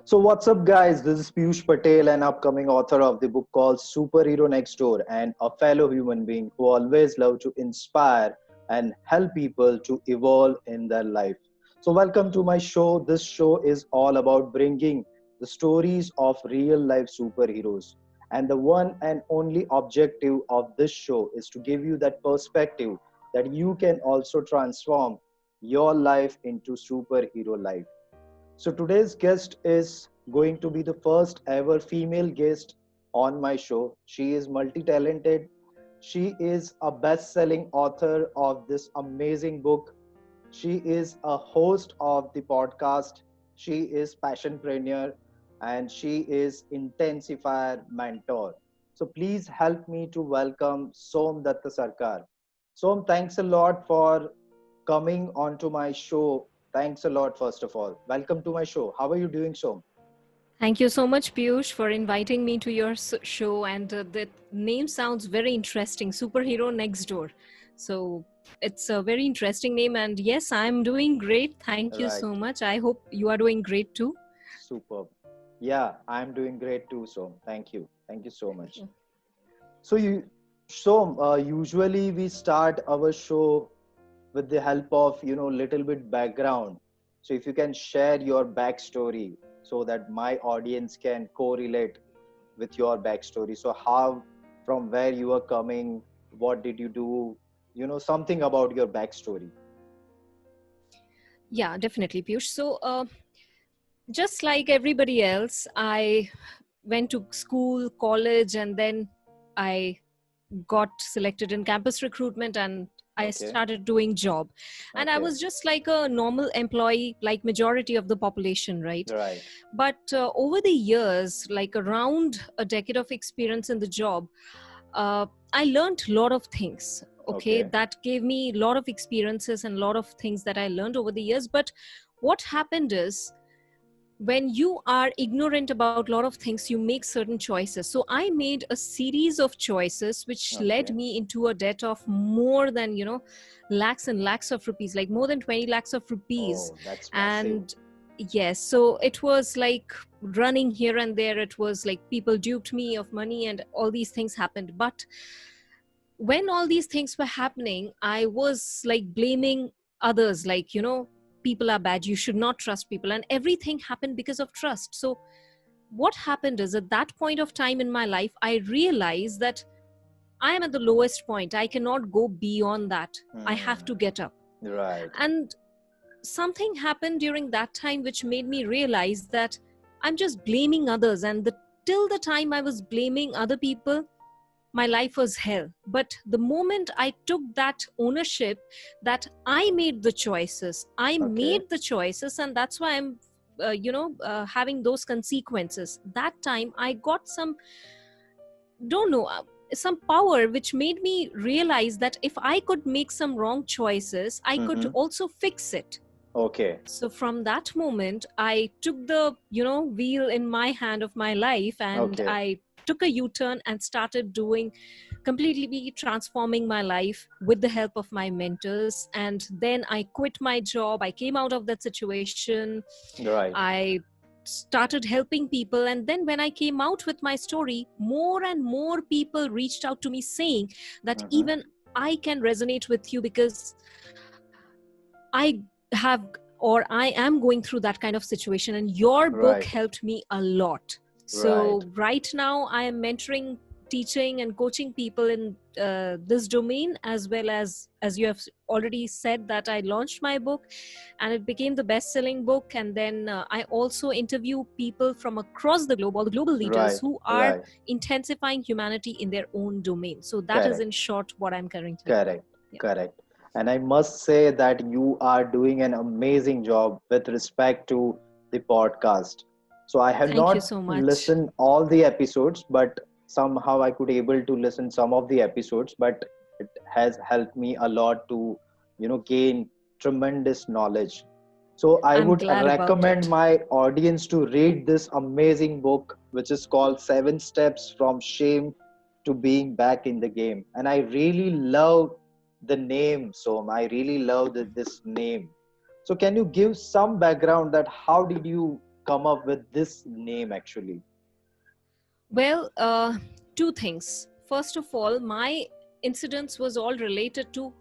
So what's up guys, this is Piyush Patel, an upcoming author of the book called Superhero Next Door and a fellow human being who always love to inspire and help people to evolve in their life. So welcome to my show. This show is all about bringing the stories of real life superheroes. And the one and only objective of this show is to give you that perspective that you can also transform your life into superhero life. So today's guest is going to be the first ever female guest on my show. She is multi-talented. She is a best-selling author of this amazing book. She is a host of the podcast. She is passionpreneur and she is Intensifier Mentor. So please help me to welcome Somdutta Sarkar. Som, thanks a lot for coming onto my show. Thanks a lot, first of all. Welcome to my show. How are you doing, Som? Thank you so much, Piyush, for inviting me to your show. And the name sounds very interesting, Superhero Next Door. So it's a very interesting name. And yes, I'm doing great. Thank you Right. so much. I hope you are doing great too. Superb. Yeah, I'm doing great too, Som. Thank you. Thank you so Thank much. you. Usually we start our show with the help of, little bit background. So if you can share your backstory so that my audience can correlate with your backstory. So how, from where you are coming, what did you do, something about your backstory. Yeah, definitely, Piyush. So just like everybody else, I went to school, college, and then I got selected in campus recruitment and I Okay. started doing job. And I Okay. was just like a normal employee, like majority of the population, right? Right. But over the years, like around a decade of experience in the job, I learned a lot of things. Okay, Okay. that gave me a lot of experiences and a lot of things that I learned over the years. But what happened is, when you are ignorant about a lot of things, you make certain choices. So I made a series of choices which led Okay. me into a debt of more than, lakhs and lakhs of rupees, like more than 20 lakhs of rupees. Oh, that's massive. And yes, so it was like running here and there. It was like people duped me of money and all these things happened. But when all these things were happening, I was like blaming others, like, people are bad, you should not trust people, and everything happened because of trust. So what happened is, at that point of time in my life, I realized that I am at the lowest point. I cannot go beyond that. I have to get up. Right. And something happened during that time which made me realize that I'm just blaming others, and till the time I was blaming other people, my life was hell. But the moment I took that ownership, that I made the choices, Okay. and that's why I'm having those consequences. That time I got some, don't know, some power which made me realize that if I could make some wrong choices, I could Mm-hmm. also fix it. Okay. So from that moment, I took the, wheel in my hand of my life, and Okay. I took a U-turn and started doing, completely transforming my life with the help of my mentors. And then I quit my job. I came out of that situation. Right. I started helping people. And then when I came out with my story, more and more people reached out to me saying that Mm-hmm. even I can resonate with you, because I have, or I am going through that kind of situation, and your book Right. helped me a lot. Right. So right now I am mentoring, teaching and coaching people in this domain, as well as you have already said, that I launched my book and it became the best-selling book. And then I also interview people from across the globe, all the global leaders Right. who are Right. intensifying humanity in their own domain. So that is Correct. in short what I'm currently doing. Correct. Yeah. Correct. And I must say that you are doing an amazing job with respect to the podcast. So I have Thank you not so much. listened all the episodes, but somehow I could able to listen some of the episodes, but it has helped me a lot to, gain tremendous knowledge. So I I'm would glad about recommend it. my audience to read this amazing book, which is called Seven Steps from Shame to Being Back in the Game. And I really love the name, Som. I really love this name. So can you give some background that how did you come up with this name actually? Well, two things. First of all, my incidents was all related to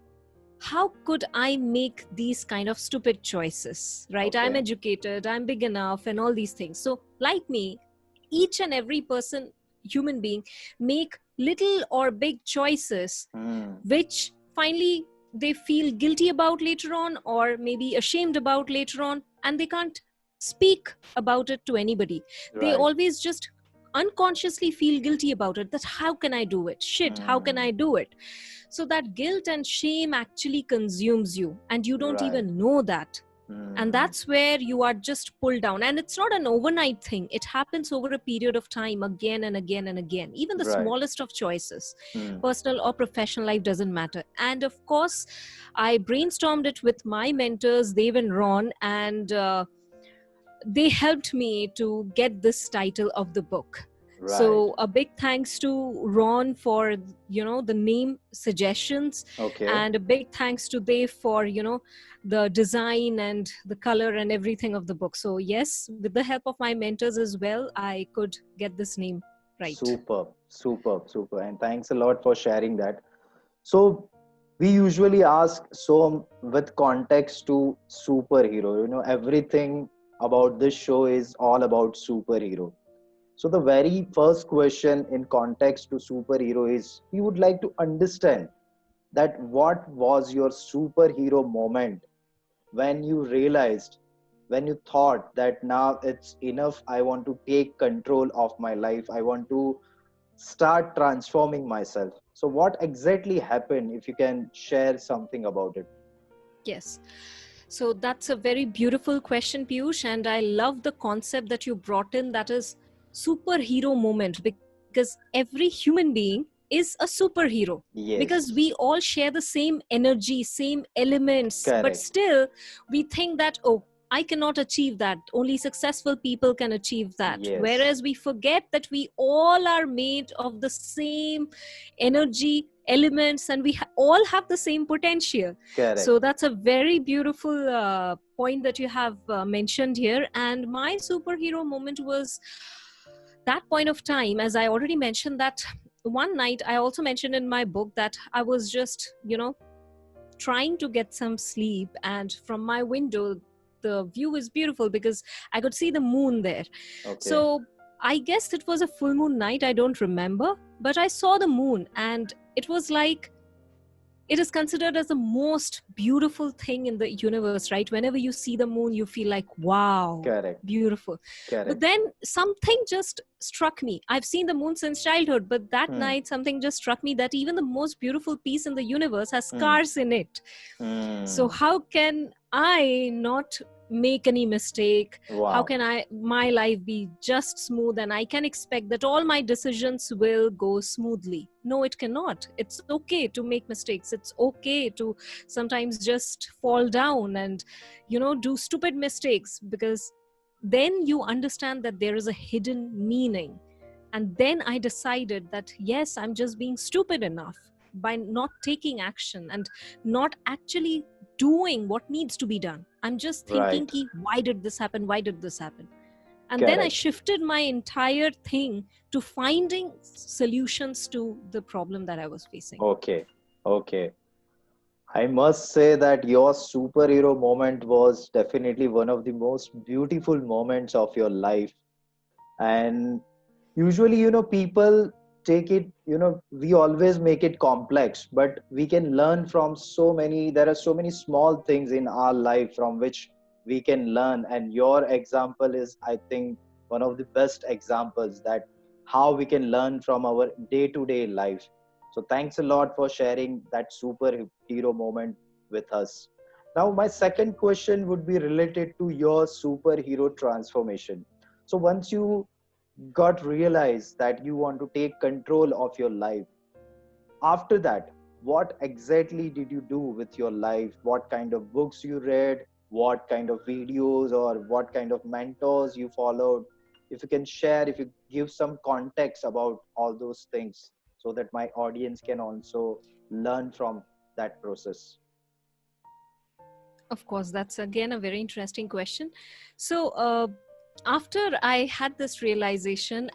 how could I make these kind of stupid choices, right? I'm Okay. educated, I'm big enough, and all these things. So, like me, each and every person, human being, make little or big choices, Hmm. which finally they feel guilty about later on, or maybe ashamed about later on, and they can't speak about it to anybody. They Right. always just unconsciously feel guilty about it, that how can I do it, shit, how can Hmm. I do it. So that guilt and shame actually consumes you, and you don't Right. even know that. And Hmm. that's where you are just pulled down. And it's not an overnight thing, it happens over a period of time, again and again and again. Even the Right. smallest of choices, Hmm. personal or professional life, doesn't matter. And of course, I brainstormed it with my mentors, Dave and Ron, and they helped me to get this title of the book. Right. So a big thanks to Ron for the name suggestions, Okay. and a big thanks to Dave for the design and the color and everything of the book. So yes, with the help of my mentors as well, I could get this name right. Superb, superb, super. And thanks a lot for sharing that. So we usually ask so with context to superhero. Everything about this show is all about superhero. So the very first question in context to superhero is we would like to understand that what was your superhero moment when you realized, when you thought that now it's enough, I want to take control of my life, I want to start transforming myself. So what exactly happened, if you can share something about it? Yes. So that's a very beautiful question, Piyush, and I love the concept that you brought in, that is superhero moment, because every human being is a superhero, because we Yes, all share the same energy, same elements, but correct. still we think that, oh, I cannot achieve that. Only successful people can achieve that. Yes, Whereas we forget that we all are made of the same energy, elements, and we all have the same potential. correct. So that's a very beautiful point that you have mentioned here. And my superhero moment was that point of time, as I already mentioned, that one night, I also mentioned in my book that I was just, trying to get some sleep. And from my window, the view is beautiful because I could see the moon there. Okay. So I guess it was a full moon night. I don't remember, but I saw the moon, and it was like, it is considered as the most beautiful thing in the universe, right? Whenever you see the moon, you feel like, wow, Correct. beautiful. But Correct. then something just struck me. I've seen the moon since childhood, but that Hmm. night something just struck me, that even the most beautiful piece in the universe has Hmm. scars in it. So Hmm. how can I not make any mistake? How Wow. can my life be just smooth, and I can expect that all my decisions will go smoothly? No, it cannot. It's okay to make mistakes. It's okay to sometimes just fall down and do stupid mistakes, because then you understand that there is a hidden meaning. And then I decided that yes, I'm just being stupid enough by not taking action and not actually doing what needs to be done. I'm just thinking, Right. ki, why did this happen? Why did this happen? And then I Correct. shifted my entire thing to finding solutions to the problem that I was facing. Okay. Okay. I must say that your superhero moment was definitely one of the most beautiful moments of your life. And usually, people take it, we always make it complex, but we can learn from there are so many small things in our life from which we can learn. And your example is, I think, one of the best examples that how we can learn from our day to day life. So thanks a lot for sharing that superhero moment with us. Now my second question would be related to your superhero transformation. So once you got realized that you want to take control of your life, after that, what exactly did you do with your life? What kind of books you read? What kind of videos or what kind of mentors you followed? If you can share, if you give some context about all those things, so that my audience can also learn from that process. Of course, that's again a very interesting question. So, after I had this realization,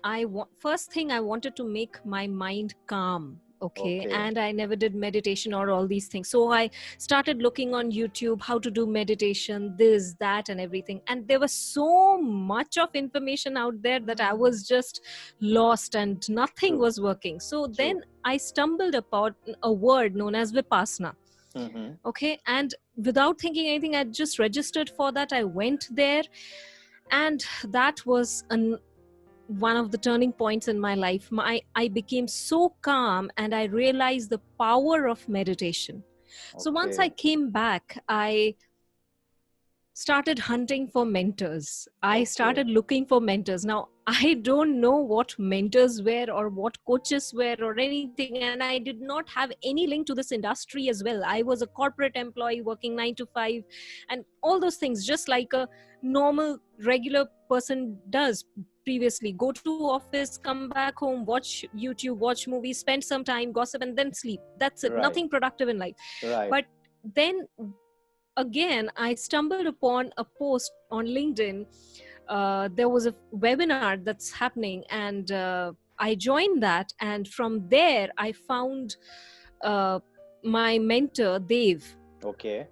first thing I wanted to make my mind calm. Okay. Okay. And I never did meditation or all these things. So I started looking on YouTube how to do meditation, this, that, and everything. And there was so much of information out there that I was just lost and nothing True. was working. So True. then I stumbled upon a word known as Vipassana. Mm-hmm. Okay. And without thinking anything, I just registered for that. I went there, and that was one of the turning points in my life. I became so calm, and I realized the power of meditation. So once I Okay. came back, I started hunting for mentors. I Okay. started looking for mentors. Now, I don't know what mentors were or what coaches were or anything, and I did not have any link to this industry as well. I was a corporate employee working 9 to 5 and all those things, just like a normal, regular person does previously. Go to office, come back home, watch YouTube, watch movies, spend some time, gossip, and then sleep. That's it. Nothing Right. productive in life. But Right. then again, I stumbled upon a post on LinkedIn. There was a webinar that's happening, and I joined that. And from there, I found uh, my mentor, Dave, Okay.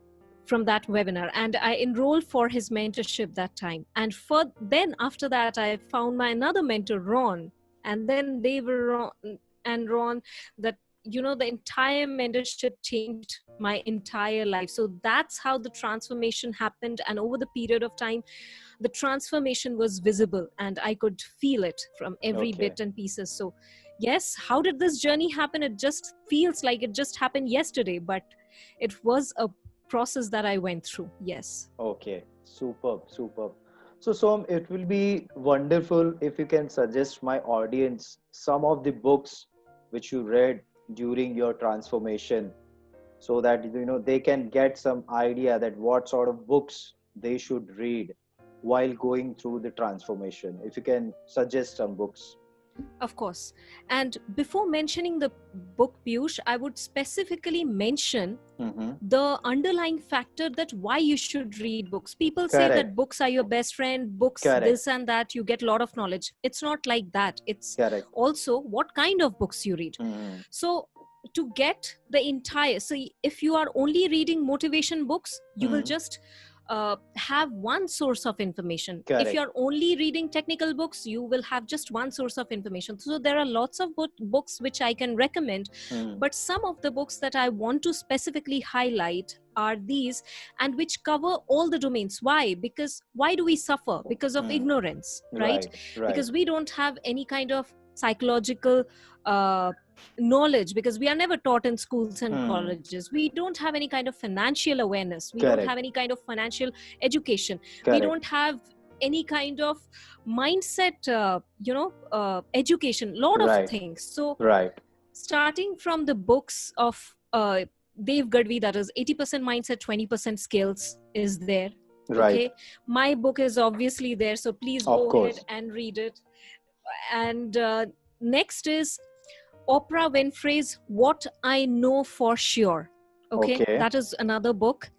from that webinar, and I enrolled for his mentorship that time. And then after that, I found my another mentor, Ron, and then they were Ron, that the entire mentorship changed my entire life. So that's how the transformation happened, and over the period of time, the transformation was visible, and I could feel it from every Okay. bit and pieces. So yes, how did this journey happen? It just feels like it just happened yesterday, but it was a process that I went through. Yes. Okay. Superb. Superb. So, Som, it will be wonderful if you can suggest my audience some of the books which you read during your transformation, so that they can get some idea that what sort of books they should read while going through the transformation. If you can suggest some books. Of course. And before mentioning the book, Piyush, I would specifically mention Mm-hmm. the underlying factor that why you should read books. People say that Correct. books are your best friend, books Correct. this and that, you get a lot of knowledge. It's not like that. It's Correct. also what kind of books you read. Mm-hmm. So to get the entire, so if you are only reading motivation books, you will Mm-hmm. just have one source of information. If Correct. you're only reading technical books, you will have just one source of information. So there are lots of books which I can recommend, Mm-hmm. but some of the books that I want to specifically highlight are these, and which cover all the domains. Why? Because why do we suffer? Because of Mm-hmm. ignorance, right? Right. Right. Because we don't have any kind of psychological knowledge, because we are never taught in schools and Mm-hmm. colleges. We don't have any kind of financial awareness, we don't have Correct. any kind of financial education, we Correct. don't have any kind of mindset education, lot of Right. things. So Right. starting from the books of Dave Gadvi, that is 80% mindset, 20% skills, is there. Right. Okay, my book is obviously there, so please Of go ahead course. and read it. And next is Oprah Winfrey's What I Know for Sure. Okay, Okay. that is another book.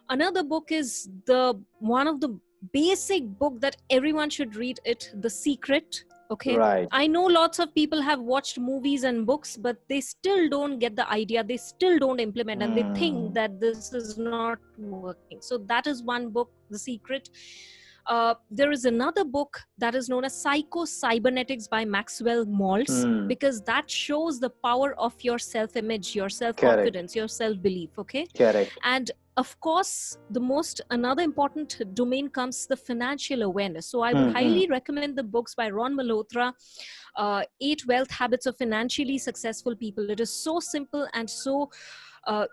Another book is the one of the basic book that everyone should read it, The Secret. Okay, Right. I know lots of people have watched movies and books, but they still don't get the idea, they still don't implement, and they think Mm. that this is not working. So that is one book, The Secret. There is another book that is known as Psycho Cybernetics by Maxwell Maltz, Mm. because that shows the power of your self-image, your Correct. self-confidence, your self-belief. Okay, Correct. and of course, another important domain comes the financial awareness. So I would Mm-hmm. highly recommend the books by Ron Malhotra, 8 Wealth Habits of Financially Successful People. It is so simple and so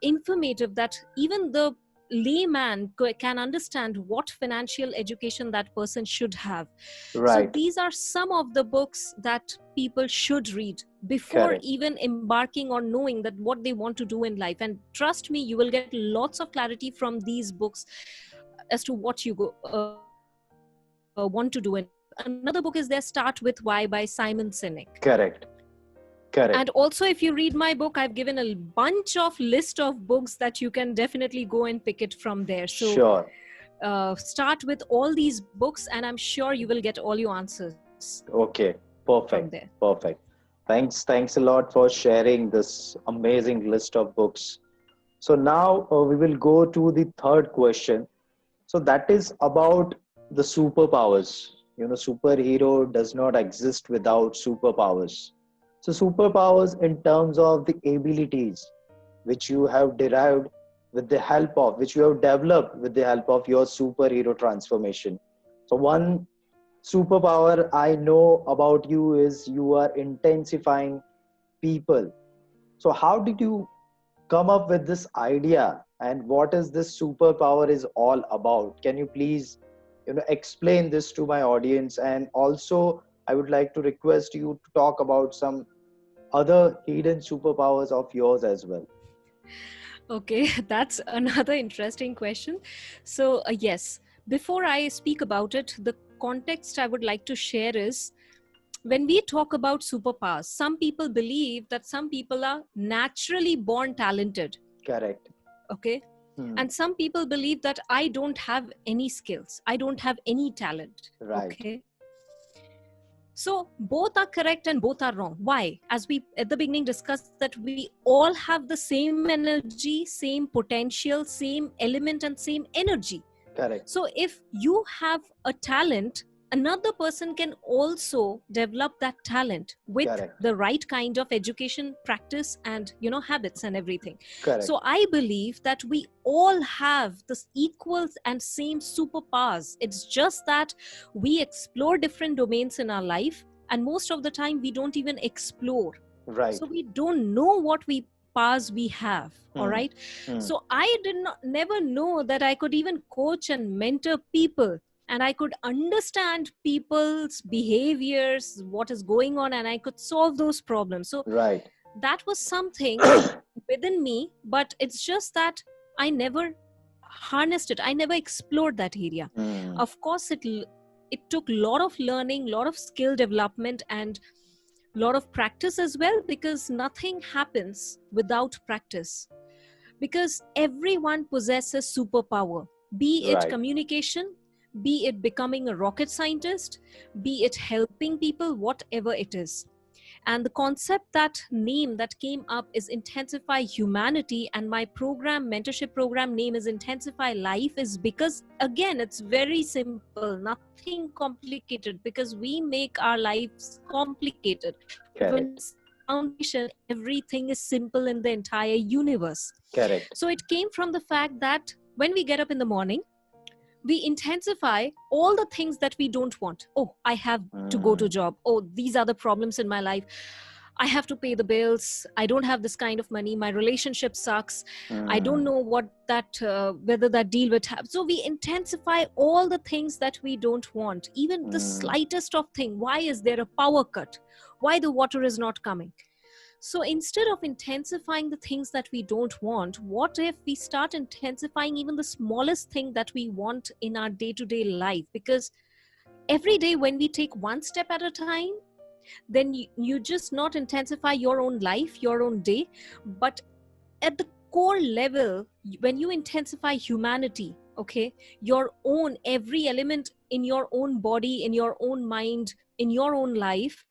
informative that even the layman can understand what financial education that person should have. So Right. these are some of the books that people should read before Correct. even embarking on knowing that what they want to do in life. And trust me, you will get lots of clarity from these books as to what you want to do in life. Another book is there, Start With Why by Simon Sinek. Correct. And Correct. also, if you read my book, I've given a bunch of list of books that you can definitely go and pick it from there. So Sure. start with all these books, and I'm sure you will get all your answers Okay, from there. perfect, perfect. Thanks a lot for sharing this amazing list of books. So now we will go to the third question. So that is about the superpowers. Superhero does not exist without superpowers. So superpowers in terms of the abilities which you have derived with the help of, which you have developed with the help of your superhero transformation. So one superpower I know about you is you are intensifying people. So how did you come up with this idea, and what is this superpower is all about? Can you please explain this to my audience? And also I would like to request you to talk about some other hidden superpowers of yours as well. Okay, that's another interesting question. So, yes, before I speak about it, the context I would like to share is, when we talk about superpowers, some people believe that some people are naturally born talented. Correct. Okay. Hmm. And some people believe that I don't have any skills, I don't have any talent. Right. Okay. So both are correct and both are wrong. Why? As we at the beginning discussed, that we all have the same energy, same potential, same element, and same energy. Correct. So if you have a talent, another person can also develop that talent with Correct. the right kind of education, practice, and habits and everything. Correct. So I believe that we all have this equal and same superpowers. It's just that we explore different domains in our life, and most of the time we don't even explore. Right. So we don't know what we powers we have. All Hmm. right. Hmm. So I did not never know that I could even coach and mentor people, and I could understand people's behaviors, what is going on, and I could solve those problems. So Right. that was something within me, but it's just that I never harnessed it, I never explored that area. Hmm. Of course, it took a lot of learning, lot of skill development, and lot of practice as well, because nothing happens without practice. Because everyone possesses superpower, be it Right. communication, be it becoming a rocket scientist, be it helping people, whatever it is. And the concept, that name that came up, is Intensify Humanity, and my program, mentorship program name is Intensify Life, is because again it's very simple, nothing complicated, because we make our lives complicated. But when it's Correct. foundation, everything is simple in the entire universe. So Correct. it came from the fact that when we get up in the morning, we intensify all the things that we don't want. Oh, I have to go to Hmm. job. Oh, these are the problems in my life. I have to pay the bills. I don't have this kind of money. My relationship sucks. I don't Hmm. know whether that deal would happen. So we intensify all the things that we don't want. Even the Hmm. slightest of thing. Why is there a power cut? Why the water is not coming? So instead of intensifying the things that we don't want, what if we start intensifying even the smallest thing that we want in our day to day life? Because every day, when we take one step at a time, then you just not intensify your own life, your own day, but at the core level, when you intensify humanity, okay, your own every element in your own body, in your own mind, in your own life,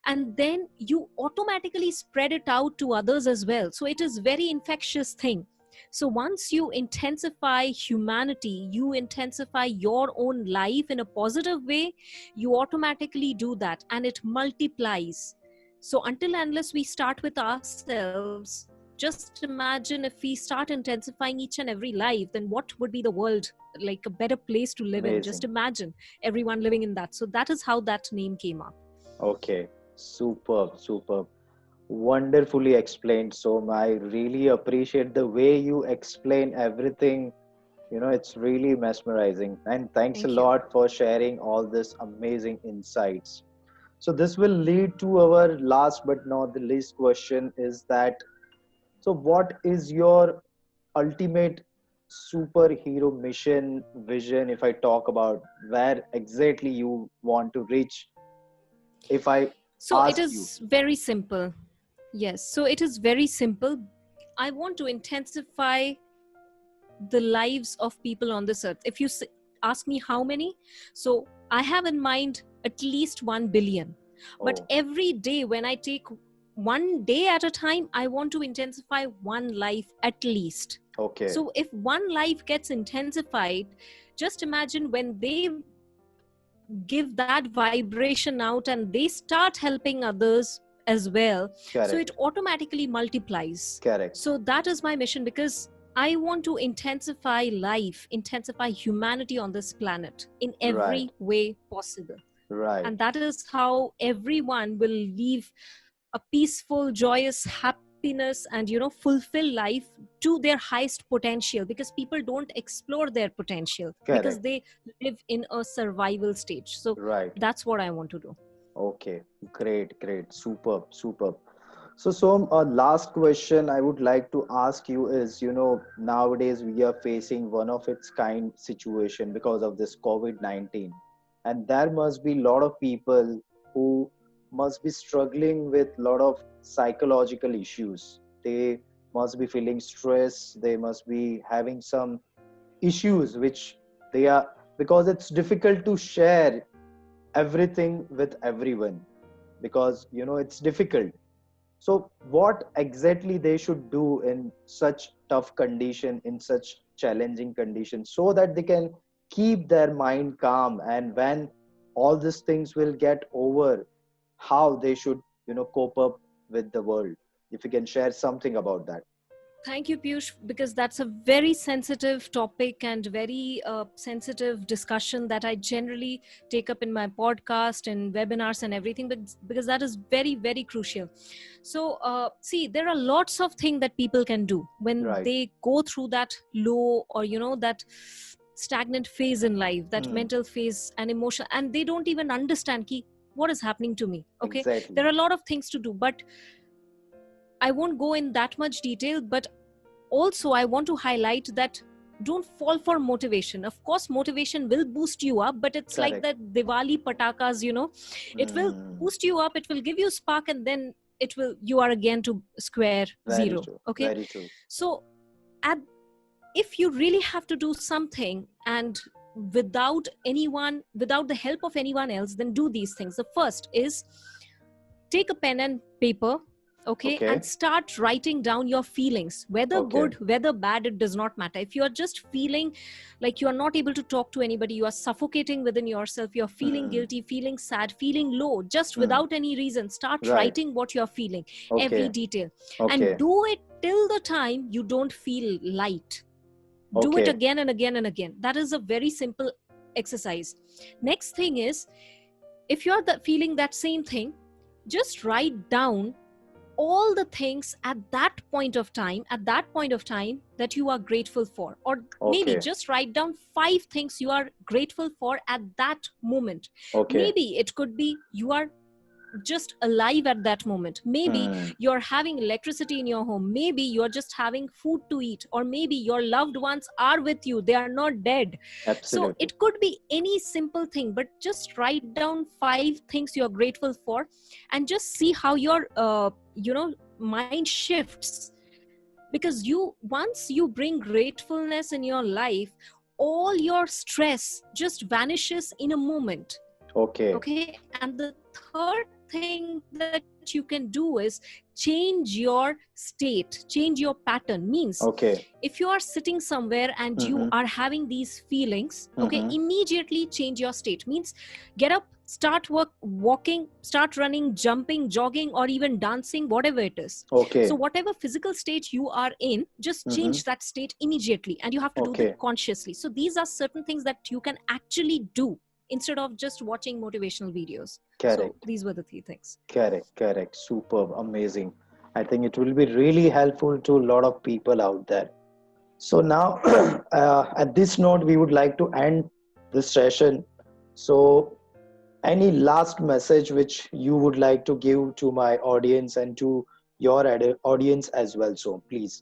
and then you automatically spread it out to others as well. So it is very infectious thing. So once you intensify humanity, you intensify your own life in a positive way, you automatically do that, and it multiplies. So until and unless we start with ourselves, just imagine if we start intensifying each and every life, then what would be the world, like a better place to live in? Just Amazing. imagine everyone living in that. So that is how that name came up. Okay. Superb. Superb. Wonderfully explained. So I really appreciate the way you explain everything. It's really mesmerizing. And thanks a Thank you. lot for sharing all this amazing insights. So this will lead to our last but not the least question, is that, so what is your ultimate superhero mission vision? If I talk about where exactly you want to reach, if I So it ask you. is very simple. Yes. So it is very simple. I want to intensify the lives of people on this earth. If you ask me how many, so I have in mind at least 1 billion. But Oh, every day when I take one day at a time, I want to intensify one life at least. okay. So if one life gets intensified, just imagine when they give that vibration out and they start helping others as well, so it Correct. automatically multiplies. Correct. So that is my mission, because I want to intensify life, intensify humanity on this planet in Right. every way possible. Right. And that is how everyone will live a peaceful, joyous, happiness, and fulfill life to their highest potential, because people don't explore their potential because Correct. they live in a survival stage. So Right. that's what I want to do. Okay. Great. Great. Superb. Superb. So, last question I would like to ask you is, nowadays we are facing one of its kind situation because of this COVID-19. And there must be a lot of people who must be struggling with a lot of psychological issues. They must be feeling stress. They must be having some issues which they are, because it's difficult to share everything with everyone, because, it's difficult. So what exactly they should do in such tough condition, in such challenging conditions, so that they can keep their mind calm, and when all these things will get over, how they should, cope up with the world. If you can share something about that. Thank you, Piyush, because that's a very sensitive topic and very sensitive discussion that I generally take up in my podcast and webinars and everything, but because that is very, very crucial. So, see, there are lots of things that people can do when Right. they go through that low, or, that stagnant phase in life, that Hmm. mental phase and emotion, and they don't even understand what is happening to me. Okay. There Exactly. are a lot of things to do, but I won't go in that much detail. But also I want to highlight that don't fall for motivation. Of course motivation will boost you up, but it's like Correct. that Diwali patakas, it will Hmm. boost you up, it will give you spark, and then you are again to square Very zero. true. Okay. Very true. So at, if you really have to do something, and without the help of anyone else, then do these things. The first is, take a pen and paper, okay, and Okay. start writing down your feelings, whether Okay. good, whether bad, it does not matter. If you are just feeling like you are not able to talk to anybody, you are suffocating within yourself, you're feeling Hmm. guilty, feeling sad, feeling low, just Hmm. without any reason, start Right. writing what you're feeling, every Okay. detail, and Okay. do it till the time you don't feel light. Do it Okay. again and again and again. That is a very simple exercise. Next thing is, if you're feeling that same thing, just write down all the things at that point of time that you are grateful for, or maybe Okay. just write down 5 things you are grateful for at that moment. Okay. Maybe it could be you are just alive at that moment, maybe Hmm. you're having electricity in your home, maybe you're just having food to eat, or maybe your loved ones are with you, they are not dead. So Absolutely. it could be any simple thing, but just write down 5 things you're grateful for, and just see how your mind shifts. Because once you bring gratefulness in your life, all your stress just vanishes in a moment. Okay. Okay. And the third thing that you can do is change your state, change your pattern. Means if you Okay. are sitting somewhere and you are Mm-hmm. having these feelings, okay, Mm-hmm. immediately change your state. Means get up, start walking, start running, jumping, jogging, or even dancing, whatever it is. So Okay. whatever physical state you are in, just Mm-hmm. change that state immediately, and you have to do that Okay. consciously. So these are certain things that you can actually do instead of just watching motivational videos. So Correct. these were the 3 things. Correct. Correct. Superb. Amazing. I think it will be really helpful to a lot of people out there. So now, at this note, we would like to end this session. So, any last message which you would like to give to my audience and to your audience as well? So, please.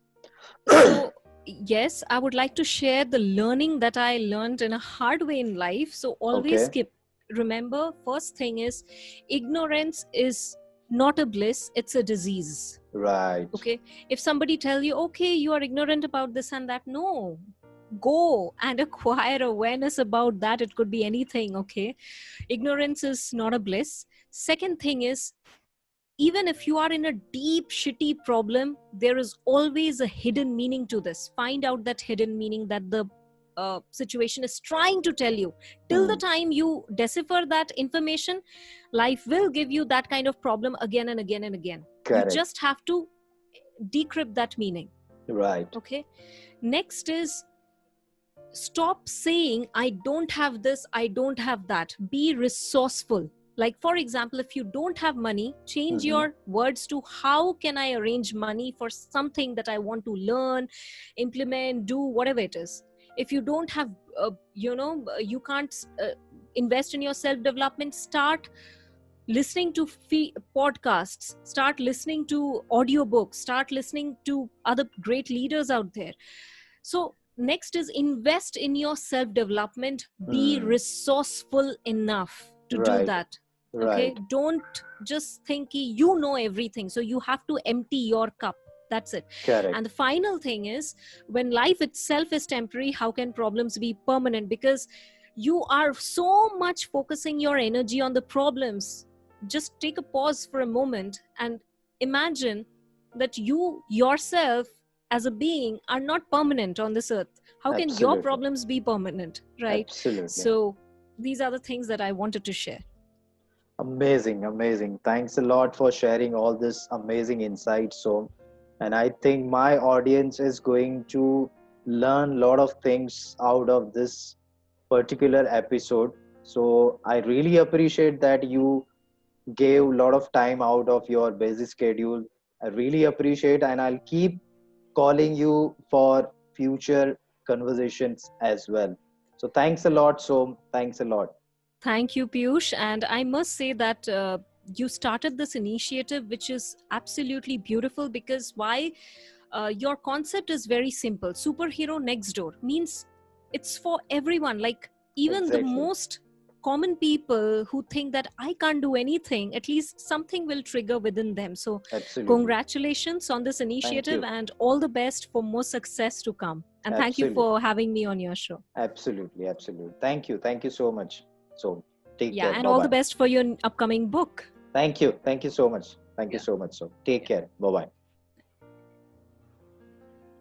So yes, I would like to share the learning that I learned in a hard way in life. So always Okay. skip. Remember, first thing is, ignorance is not a bliss, it's a disease. Right. Okay. If somebody tell you, okay, you are ignorant about this and that, no, go and acquire awareness about that. It could be anything, okay? Ignorance is not a bliss. Second thing is, even if you are in a deep shitty problem, there is always a hidden meaning to this. Find out that hidden meaning that the situation is trying to tell you. Till the Hmm. time you decipher that information, life will give you that kind of problem again and again and again. You Correct. just have to decrypt that meaning. Right. Okay. Next is, stop saying I don't have this, I don't have that. Be resourceful. Like, for example, if you don't have money, change Hmm. your words to how can I arrange money for something that I want to learn, implement, do, whatever it is. If you don't have you can't invest in your self development, start listening to podcasts, start listening to audiobooks, start listening to other great leaders out there. So next is, invest in your self development. Be Hmm. resourceful enough to do Right. that. Okay, Right. don't just think you know everything, so you have to empty your cup. That's it. And Correct. the final thing is, when life itself is temporary, how can problems be permanent? Because you are so much focusing your energy on the problems. Just take a pause for a moment and imagine that you yourself as a being are not permanent on this earth. How can your Absolutely. problems be permanent, right? Absolutely. So these are the things that I wanted to share. Amazing, amazing. Thanks a lot for sharing all this amazing insights. So, and I think my audience is going to learn a lot of things out of this particular episode. So, I really appreciate that you gave a lot of time out of your busy schedule. I really appreciate, and I'll keep calling you for future conversations as well. So, thanks a lot, Som. Thanks a lot. Thank you, Piyush. And I must say that you started this initiative, which is absolutely beautiful. Because why? Your concept is very simple. Superhero next door means it's for everyone. Like, even the Exactly. most common people who think that I can't do anything, at least something will trigger within them. So, Absolutely. congratulations on this Thank initiative you. and all the best for more success to come. And thank you Absolutely. for having me on your show. Absolutely. Absolutely. Thank you. Thank you so much. So take Yeah, care. and Bye all the bye. best for your upcoming book. Thank you. Thank you so much. Thank you Yeah. so much. So take Yeah. care. Bye bye.